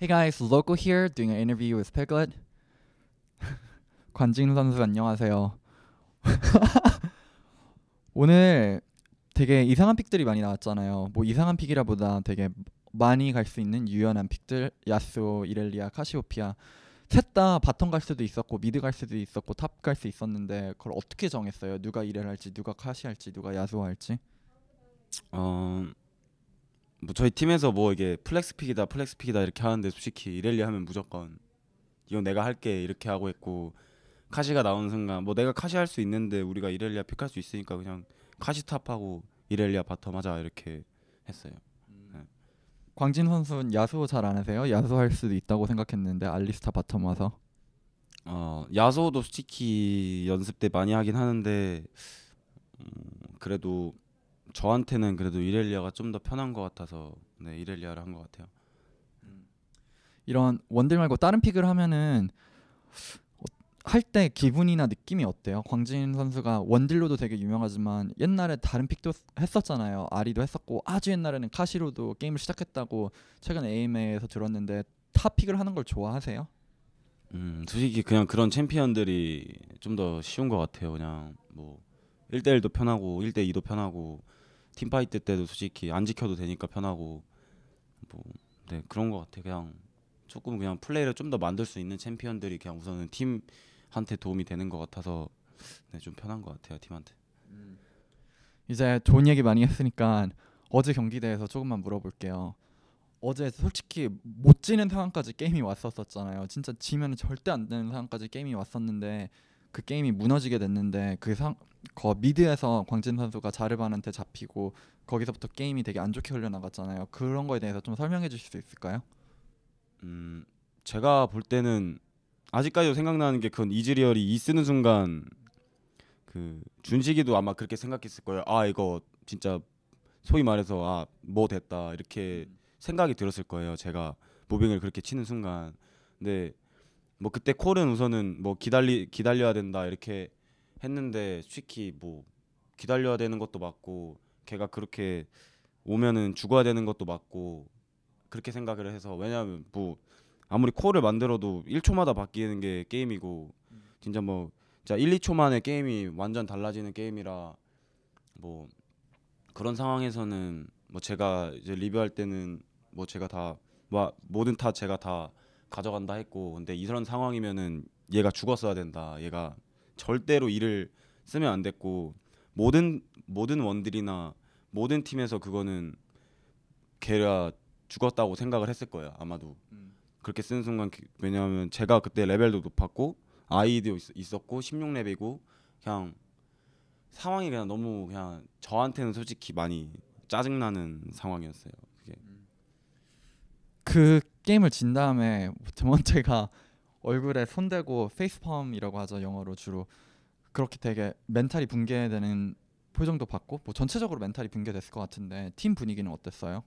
Hey guys, Local here doing an interview with Piglet. 관진 선수 안녕하세요. 오늘 되게 이상한 픽들이 많이 나왔잖아요. 뭐 이상한 픽이라보다 되게 많이 갈 수 있는 유연한 픽들, 야스오, 이렐리아, 카시오피아 셋 다 바텀 갈 수도 있었고 미드 갈 수도 있었고 탑 갈 수 있었는데 그걸 어떻게 정했어요? 누가 이렐 할지, 누가 카시 할지, 누가 야스오 할지? 어, 뭐 저희 팀에서 뭐 이게 플렉스픽이다 이렇게 하는데 솔직히 이렐리 하면 무조건 이건 내가 할게 이렇게 하고 했고 카시가 나오는 순간 뭐 내가 카시 할 수 있는데 우리가 이렐리아 픽할 수 있으니까 그냥 카시 탑하고 이렐리아 바텀 하자 이렇게 했어요. 네. 광진 선수는 야스오 잘 안 하세요? 야스오 할 수도 있다고 생각했는데 알리스타 바텀 와서. 야소도 솔직히 연습 때 많이 하긴 하는데 그래도 저한테는 그래도 이렐리아가 좀 더 편한 것 같아서 네 이렐리아를 한 것 같아요. 이런 원딜 말고 다른 픽을 하면은 할 때 기분이나 느낌이 어때요? 광진 선수가 원딜로도 되게 유명하지만 옛날에 다른 픽도 했었잖아요. 아리도 했었고 아주 옛날에는 카시로도 게임을 시작했다고 최근 AMA에서 들었는데 탑 픽을 하는 걸 좋아하세요? 솔직히 그냥 그런 챔피언들이 좀 더 쉬운 것 같아요. 그냥 뭐 1대1도 편하고 1대2도 편하고 팀파이트 때도 솔직히 안 지켜도 되니까 편하고 뭐 네 그런 것 같아요. 그냥 조금 그냥 플레이를 좀 더 만들 수 있는 챔피언들이 그냥 우선은 팀한테 도움이 되는 것 같아서 네, 좀 편한 것 같아요 팀한테. 이제 좋은 얘기 많이 했으니까 어제 경기 대해서 조금만 물어볼게요. 어제 솔직히 못 지는 상황까지 게임이 왔었잖아요. 진짜 지면 절대 안 되는 상황까지 게임이 왔었는데 그 게임이 무너지게 됐는데 거 미드에서 광진 선수가 자르반한테 잡히고 거기서부터 게임이 되게 안 좋게 흘러나갔잖아요. 그런 거에 대해서 좀 설명해 주실 수 있을까요? 음 제가 볼 때는 아직까지도 생각나는 게 그건 이즈리얼이 이 쓰는 순간 그 준식이도 아마 그렇게 생각했을 거예요. 아 이거 진짜 소위 말해서 아 뭐 됐다 이렇게 생각이 들었을 거예요. 제가 무빙을 그렇게 치는 순간. 근데 뭐 그때 콜은 우선은 뭐 기다려야 된다 이렇게 했는데 솔직히 뭐 기다려야 되는 것도 맞고 걔가 그렇게 오면은 죽어야 되는 것도 맞고 그렇게 생각을 해서 왜냐하면 뭐 아무리 콜을 만들어도 1초마다 바뀌는 게 게임이고 진짜 뭐 진짜 1, 2초 만에 게임이 완전 달라지는 게임이라 뭐 그런 상황에서는 뭐 제가 이제 리뷰할 때는 뭐 제가 다 뭐 모든 타 제가 다 가져간다 했고 근데 이런 상황이면은 얘가 죽었어야 된다. 얘가 절대로 이를 쓰면 안 됐고 모든 원딜이나 모든 팀에서 그거는 걔가 죽었다고 생각을 했을 거예요. 아마도 그렇게 쓰는 순간 왜냐하면 제가 그때 레벨도 높았고 아이도 있었고 16렙이고 그냥 상황이 그냥 너무 그냥 저한테는 솔직히 많이 짜증나는 상황이었어요. 그게. 그 게임을 진 다음에 드몬테가 얼굴에 손대고 페이스palm이라고 하죠, 영어로 주로. 그렇게 되게 멘탈이 붕괴되는 표정도 봤고 뭐 전체적으로 멘탈이 붕괴됐을 것 같은데 팀 분위기는 어땠어요?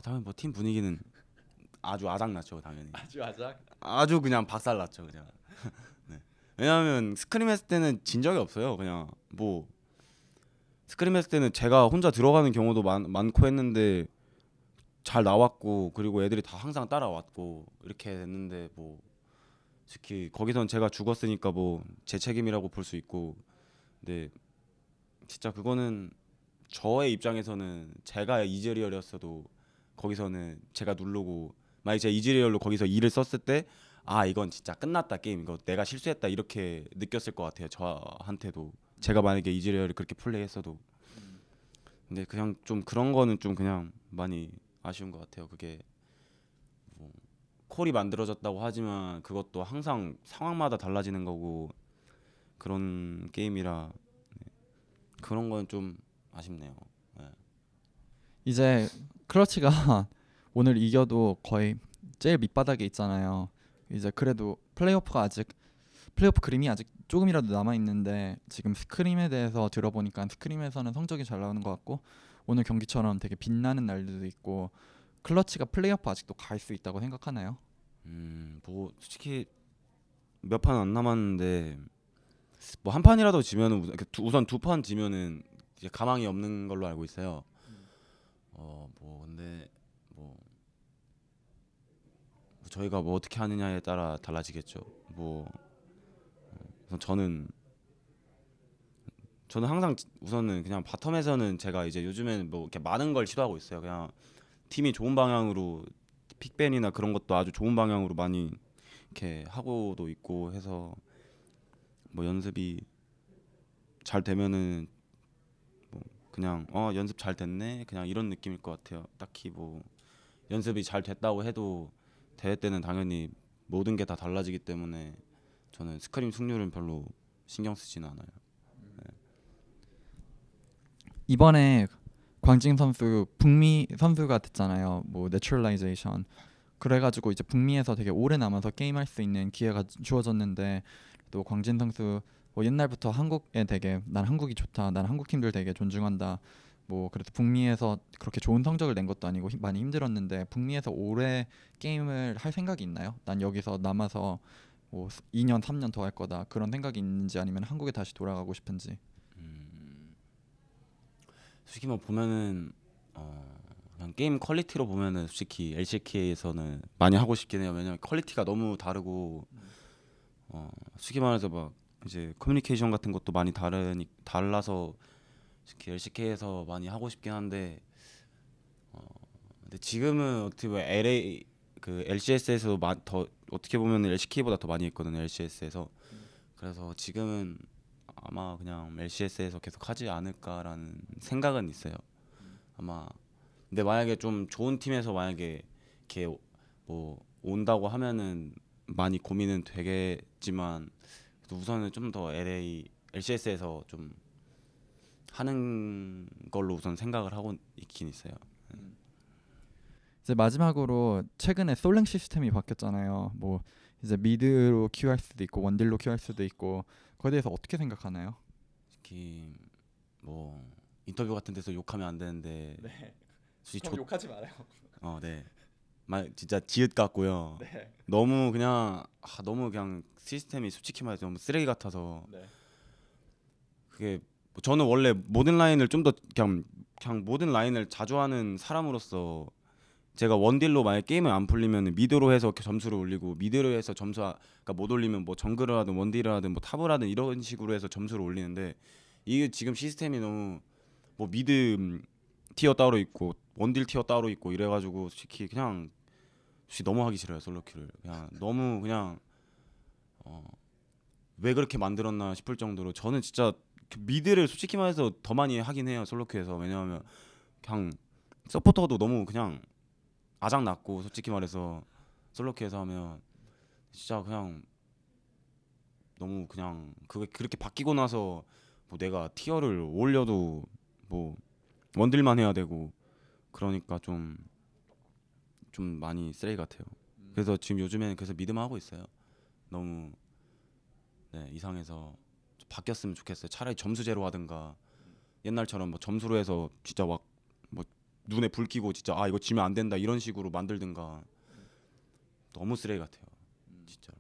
당연히 뭐 팀 분위기는 아주 아작났죠 당연히. 아주 아작. 아주 그냥 박살났죠 그냥. 네. 왜냐하면 스크림 했을 때는 진 적이 없어요. 그냥 뭐 스크림 했을 때는 제가 혼자 들어가는 경우도 많고 했는데 잘 나왔고 그리고 애들이 다 항상 따라왔고 이렇게 됐는데 뭐 특히 거기선 제가 죽었으니까 뭐 제 책임이라고 볼 수 있고 근데 진짜 그거는 저의 입장에서는 제가 이즈리얼이었어도 거기서는 제가 누르고 만약 제가 이즈리얼로 거기서 일을 썼을 때 아 이건 진짜 끝났다 게임 이거 내가 실수했다 이렇게 느꼈을 것 같아요 저한테도 제가 만약에 이즈리얼을 그렇게 플레이했어도 근데 그냥 좀 그런 거는 좀 그냥 많이 아쉬운 것 같아요 그게 뭐 콜이 만들어졌다고 하지만 그것도 항상 상황마다 달라지는 거고 그런 게임이라 그런 건 좀 아쉽네요. 네. 이제 클러치가 오늘 이겨도 거의 제일 밑바닥에 있잖아요. 이제 그래도 플레이오프 그림이 아직 조금이라도 남아 있는데 지금 스크림에 대해서 들어보니까 스크림에서는 성적이 잘 나오는 것 같고 오늘 경기처럼 되게 빛나는 날들도 있고 클러치가 플레이오프 아직도 갈 수 있다고 생각하나요? 뭐 솔직히 몇 판 안 남았는데 뭐 한 판이라도 지면은 우선 두 판 지면은 이제 가망이 없는 걸로 알고 있어요. 뭐 근데 뭐 저희가 뭐 어떻게 하느냐에 따라 달라지겠죠. 뭐 우선 저는 항상 우선은 그냥 바텀에서는 제가 이제 요즘에는 뭐 이렇게 많은 걸 시도하고 있어요. 그냥 팀이 좋은 방향으로 픽밴이나 그런 것도 아주 좋은 방향으로 많이 이렇게 하고도 있고 해서 뭐 연습이 잘 되면은 뭐 그냥 연습 잘 됐네 그냥 이런 느낌일 것 같아요. 딱히 뭐 연습이 잘 됐다고 해도 대회 때는 당연히 모든 게 다 달라지기 때문에 저는 스크림 승률은 별로 신경 쓰지는 않아요. 이번에 광진 선수 북미 선수가 됐잖아요. 뭐 내추럴라이제이션. 그래가지고 이제 북미에서 되게 오래 남아서 게임할 수 있는 기회가 주어졌는데 또 광진 선수 뭐 옛날부터 한국에 되게 난 한국이 좋다, 난 한국 팀들 되게 존중한다. 뭐 그래서 북미에서 그렇게 좋은 성적을 낸 것도 아니고 많이 힘들었는데 북미에서 오래 게임을 할 생각이 있나요? 난 여기서 남아서 뭐 2년, 3년 더 할 거다 그런 생각이 있는지 아니면 한국에 다시 돌아가고 싶은지. 솔직히 뭐 보면은 그냥 게임 퀄리티로 보면은 솔직히 LCK에서는 많이 하고 싶긴 해요. 왜냐면 퀄리티가 너무 다르고 솔직히 말해서 막 이제 커뮤니케이션 같은 것도 많이 달라서 특히 LCK에서 많이 하고 싶긴 한데 근데 지금은 어떻게 보면 LA 그 LCS에서도 더 어떻게 보면 LCK보다 더 많이 했거든요. LCS에서. 그래서 지금은 아마 그냥 LCS에서 계속 하지 않을까라는 생각은 있어요. 아마 근데 만약에 좀 좋은 팀에서 만약에 이렇게 뭐 온다고 하면은 많이 고민은 되겠지만 우선은 좀 더 LCS에서 좀 하는 걸로 우선 생각을 하고 있긴 있어요. 이제 마지막으로 최근에 솔랭 시스템이 바뀌었잖아요. 뭐 이제 미드로 큐할 수도 있고 원딜로 큐할 수도 있고 그거에 대해서 어떻게 생각하나요? 특히 뭐 인터뷰 같은 데서 욕하면 안 되는데 네. 솔직히 욕하지 말아요. 네. 진짜 지읒 같고요. 네. 너무 그냥 시스템이 솔직히 말해서 너무 쓰레기 같아서 네. 그게 뭐 저는 원래 모든 라인을 좀 더 그냥 모든 라인을 자주 하는 사람으로서 제가 원딜로 만약 게임을 안 풀리면 미드로 해서 점수를 올리고 미드로 해서 점수가 못 올리면 뭐 정글을 하든 원딜을 하든 뭐 탑을 하든 이런 식으로 해서 점수를 올리는데 이게 지금 시스템이 너무 뭐 미드 티어 따로 있고 원딜 티어 따로 있고 이래가지고 솔직히 너무 하기 싫어요. 솔로큐를 그냥 너무 그냥 왜 그렇게 만들었나 싶을 정도로 저는 진짜 미드를 솔직히 말해서 더 많이 하긴 해요. 솔로큐에서. 왜냐하면 그냥 서포터도 너무 그냥 아작났고 솔직히 말해서 솔로큐에서 하면 진짜 그냥 너무 그냥 그게 그렇게 바뀌고 나서 뭐 내가 티어를 올려도 뭐 원딜만 해야 되고 그러니까 좀 많이 쓰레기 같아요. 그래서 지금 요즘에는 그래서 미드만 하고 있어요. 너무 이상해서 좀 바뀌었으면 좋겠어요. 차라리 점수제로 하든가 옛날처럼 뭐 점수로 해서 진짜 막 뭐 눈에 불 켜고 진짜 이거 지면 안 된다 이런 식으로 만들든가. 너무 쓰레기 같아요. 진짜로.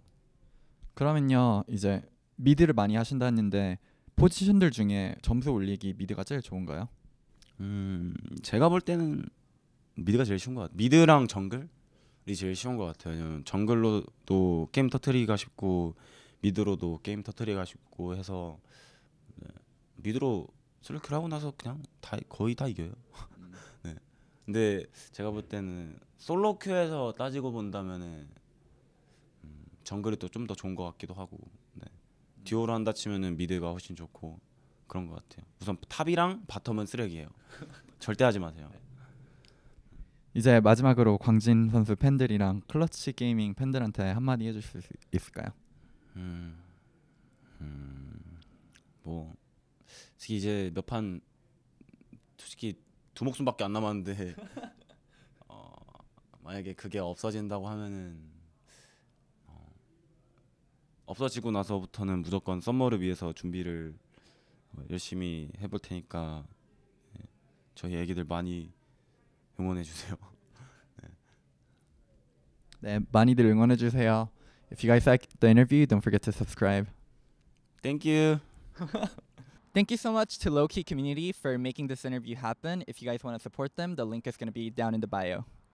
그러면요 이제 미드를 많이 하신다 했는데 포지션들 중에 점수 올리기 미드가 제일 좋은가요? 제가 볼 때는 미드가 제일 쉬운 것 같아요. 미드랑 정글이 제일 쉬운 것 같아요. 왜냐면 정글로도 게임 터트리기가 쉽고 미드로도 게임 터트리기가 쉽고 해서 미드로 솔로큐를 하고 나서 그냥 거의 다 이겨요. 네. 근데 제가 볼 때는 솔로 큐에서 따지고 본다면은 정글이 또 좀 더 좋은 것 같기도 하고. 네. 듀오로 한다 치면은 미드가 훨씬 좋고 그런 것 같아요. 우선 탑이랑 바텀은 쓰레기예요. 절대 하지 마세요. 이제 마지막으로 광진 선수 팬들이랑 클러치 게이밍 팬들한테 한마디 해주실 수 있을까요? 뭐 솔직히 이제 몇 판 솔직히 두 목숨밖에 안 남았는데 만약에 그게 없어진다고 하면은 없어지고 나서부터는 무조건 썸머를 위해서 준비를 열심히 해볼 테니까 저희 애기들 많이 응원해 주세요. 네, 많이들 응원해 주세요. If you guys like the interview, don't forget to subscribe. Thank you. Thank you so much to Low Key Community for making this interview happen. If you guys want to support them, the link is going to be down in the bio.